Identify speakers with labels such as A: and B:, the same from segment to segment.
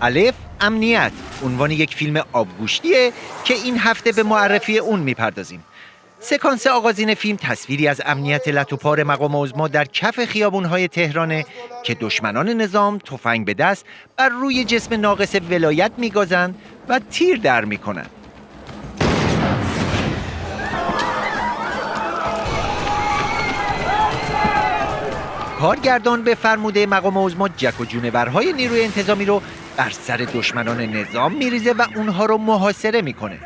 A: الف امنیت عنوان یک فیلم آبگوشتیه که این هفته به معرفی اون میپردازیم. سکانس آغازین فیلم تصویری از امنیت لتوپار مقام عظما در کف خیابون‌های تهرانه که دشمنان نظام تفنگ به دست بر روی جسم ناقص ولایت میگازند و تیر در میکنند. کارگردان به فرموده مقام عظما جک و جونورهای نیروی انتظامی رو بر سر دشمنان نظام میریزه و اونها رو محاصره میکنه.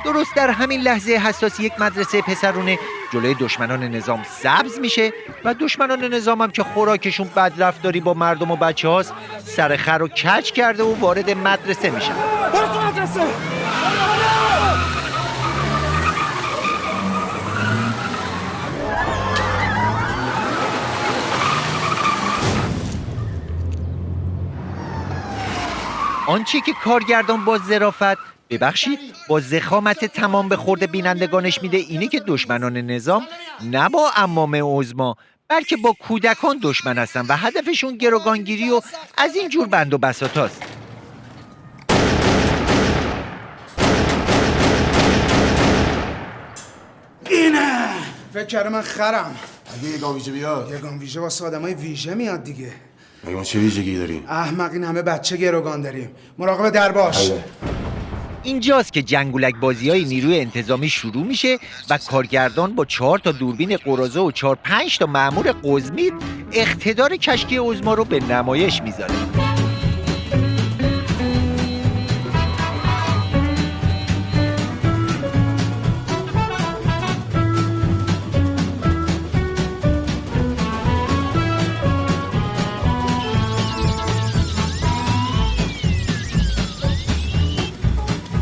A: درست در همین لحظه حساس یک مدرسه پسرونه جلوی دشمنان نظام سبز میشه و دشمنان نظام هم که خوراکشون بدرفتاری با مردم و بچه هاست سر خر رو کج کرده و وارد مدرسه میشن.
B: برو تو مدرسه!
A: آنچه که کارگردان با ظرافت با ضخامت تمام به خورد بینندگانش میده اینه که دشمنان نظام نه با عمام عظما بلکه با کودکان دشمن هستن و هدفشون گروگانگیری و از این جور بند و بساطاست.
B: اینه! فکر کردم من خرم.
C: اگه یگان ویژه بیاد؟
B: یگان ویژه واسه آدمای ویژه میاد دیگه.
C: مگه ما چه ویژگی داریم؟
B: احمق این همه بچه گروگان داریم. مراقب در باش.
A: اینجاست که جنگولک بازی‌های نیروی انتظامی شروع میشه و کارگردان با 4 تا دوربین قراضه و 4-5 تا مأمور قزمید اقتدار کشکی عظما رو به نمایش میذاره.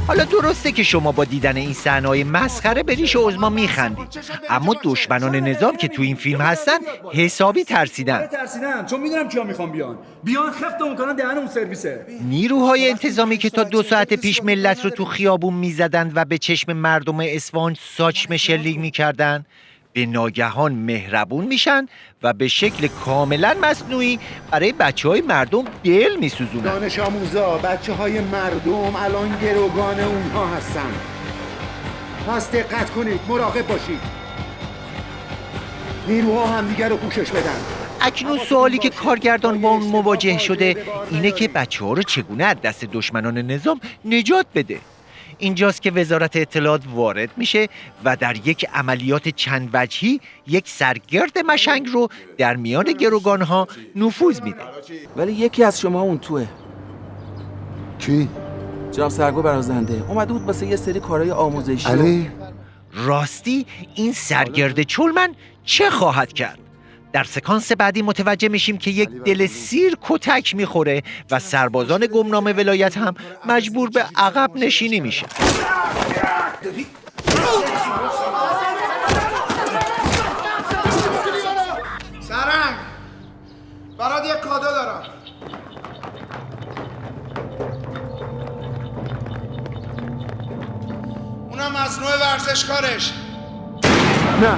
A: حالا درسته که شما با دیدن این صحنه‌های مسخره به ریش عظما میخندید، اما دشمنان نظام که تو این فیلم هستن حسابی ترسیدن.
D: چون میدونم کیا میخوان بیان خفتمون کنن دهن اون سرویسه.
A: نیروهای انتظامی که تا 2 ساعت پیش ملت رو تو خیابون میزدند و به چشم مردم اصفهان ساچمه شلیک میکردن به ناگهان مهربون میشن و به شکل کاملا مصنوعی برای بچه‌های مردم دل میسوزونن.
E: دانش آموزا بچه‌های مردم الان گروگان اونها هستن. پس دقت کنید، مراقب باشید. نیروها همدیگر رو پوشش بدن.
A: اکنون سوالی که کارگردان با اون مواجه شده اینه که بچه‌ها رو چگونه از دست دشمنان نظام نجات بده. اینجاست که وزارت اطلاعات وارد میشه و در یک عملیات چند وجهی یک سرگرد مشنگ رو در میان گروگانها نفوذ میده.
F: ولی یکی از شما اون توه.
C: کی؟
F: جناب سرگو برازنده اومده بود واسه یه سری کارهای آموزشی.
C: علی؟
A: راستی این سرگرد چولمن چه خواهد کرد؟ در سکانس بعدی متوجه میشیم که یک دل سیر کتک میخوره و سربازان گمنام ولایت هم مجبور به عقب نشینی میشن.
B: سرنگ! برات یک کادو دارم. اونم از نوع ورزشکارش.
E: نه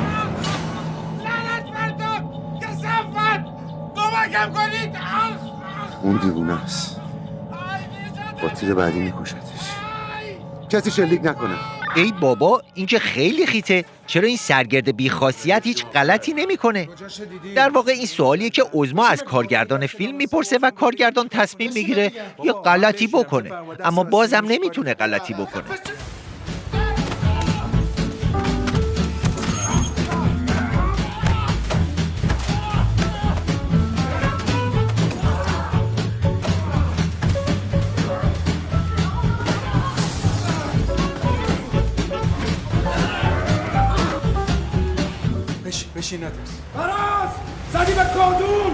B: کمکم کنید.
C: اون دیوونه است. با تیر بعدی میکشتش. کسی شلیک نکنه.
A: ای بابا این که خیلی خیته. چرا این سرگرد بی‌خاصیت هیچ غلطی نمیکنه؟ در واقع این سوالیه که عظما از کارگردان فیلم میپرسه و کارگردان تصمیم میگیره یا غلطی بکنه، اما بازم نمیتونه غلطی بکنه.
D: بشین نترس. فراز! زدی به کادون!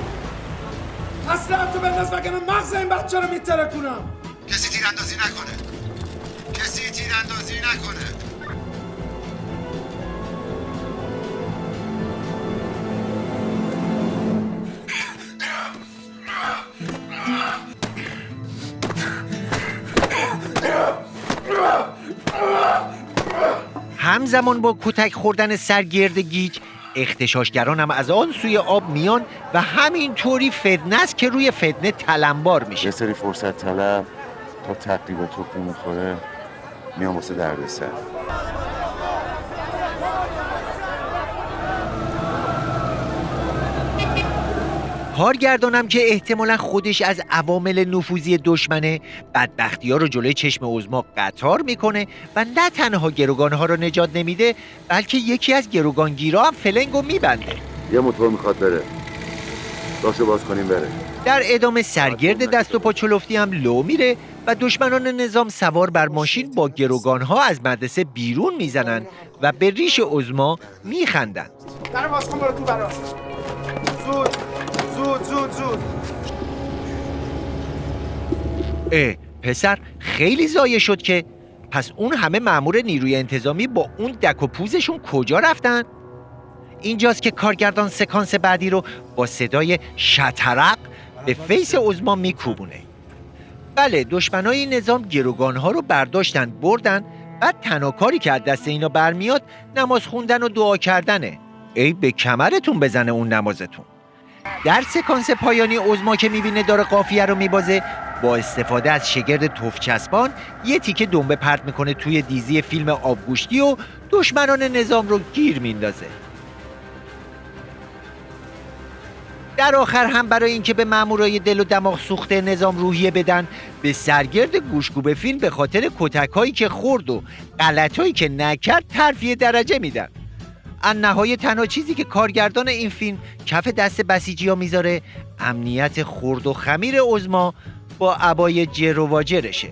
D: اصلا تو بنداز وگرنه مغز این بچه رو میترکونم.
C: کسی تیراندازی نکنه. کسی تیراندازی نکنه.
A: همزمان با کتک خوردن سرگرد گیج اغتشاشگران هم از آن سوی آب میان و همینطوری فتنه است که روی فتنه تلمبار میشه.
C: یه سری فرصت طلب تا تقریبا توپ میخوره میام واسه دردسر.
A: کارگردانم که احتمالا خودش از عوامل نفوذی دشمنه، بدبختی‌ها رو جلوی چشم عظما قطار میکنه و نه تنها گروگانها رو نجات نمیده، بلکه یکی از گروگانگیرا هم فلنگو میبنده.
C: یه موتور میخواد بره، راشو باز کنیم بره.
A: در ادامه سرگرد دست و پا چلفتی هم لو میره و دشمنان نظام سوار بر ماشین با گروگانها از مدرسه بیرون میزنن و به ریش عظما میخندن.
D: در باز کن برو تو براز. زود زود زود زود.
A: پسر خیلی ضایع شد که. پس اون همه مأمور نیروی انتظامی با اون دک و پوزشون کجا رفتن؟ اینجاست که کارگردان سکانس بعدی رو با صدای شطرق به فیس عظما میکوبونه. بله، دشمنای نظام گروگانها رو برداشتن بردن، بعد تنها کاری که از دست اینا برمیاد نماز خوندن و دعا کردنه. ای به کمرتون بزنه اون نمازتون. در سکانس پایانی عظما که میبینه داره قافیه رو میبازه، با استفاده از شگرد تفچسبان یه تیکه دنبه پرت میکنه توی دیزی فیلم آبگوشتی و دشمنان نظام رو گیر میندازه. در آخر هم برای اینکه به مامورای دل و دماغ سوخته نظام روحیه بدن، به سرگرد گوشگوبه فیلم به خاطر کتک‌هایی که خورد و غلطایی که نکرد ترفیع درجه میدن. النهایت تنها چیزی که کارگردان این فیلم کف دست بسیجی‌ها میذاره امنیت خرد و خمیر عظما با عبای جر و واجرشه.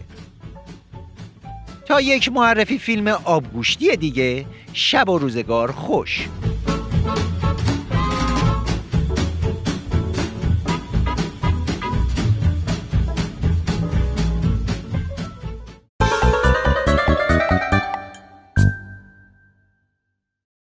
A: تا یک معرفی فیلم آبگوشتی دیگه، شب و روزگار خوش.